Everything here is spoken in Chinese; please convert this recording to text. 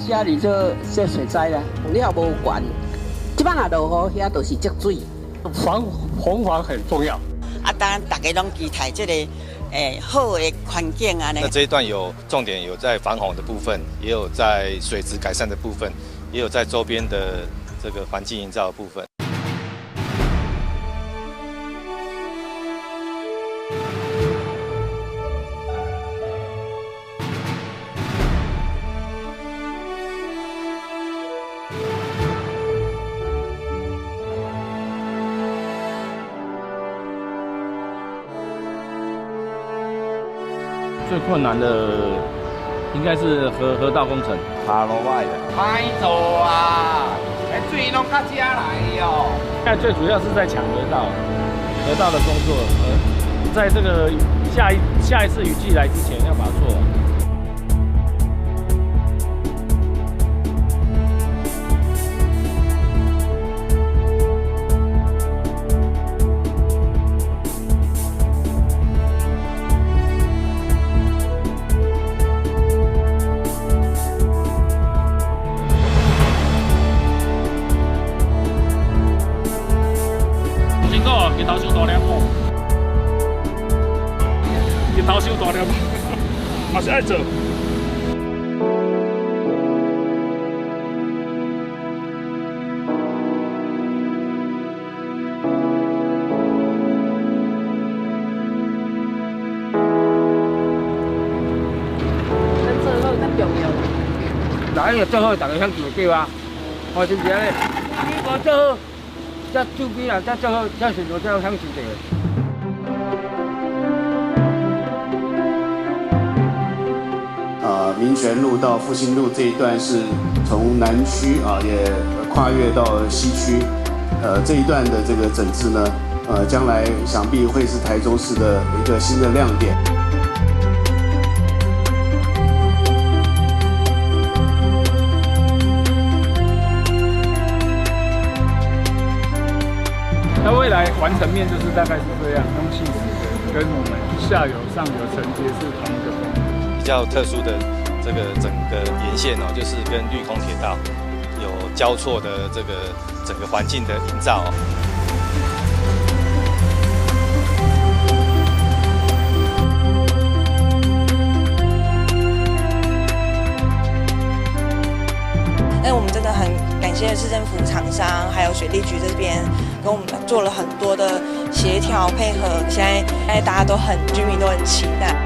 家里就这水灾啦，你也无管，即摆若落雨，遐都是积水。防防很重要。当然大家拢期待这个好的环境啊。那这一段有重点有在防洪的部分，也有在水质改善的部分，也有在周边的这个环境营造的部分。最困难的应该是河道工程，爬楼外的。歹做啊，水拢到遮来哟。现在最主要是在抢河道的工作，在这个下一次雨季来之前要把它做完。日头伤大粒哦，日头伤大粒，嘛是爱做。咱做好才重要。哪有做好，大家想做对啊？我是不是咧？你无做好。这周边啊，这最好，这选择最好享受的。民权路到复兴路这一段是从南区也跨越到西区，这一段的这个整治呢，将来想必会是台中市的一个新的亮点。那未来完成面就是大概是这样，用气质跟我们下游、上游承接是同一个风格。比较特殊的这个整个沿线哦，就是跟绿空铁道有交错的这个整个环境的营造哦。我们真的很感谢市政府、厂商还有水利局这边跟我们做了很多的协调配合，现在大家都居民都很期待。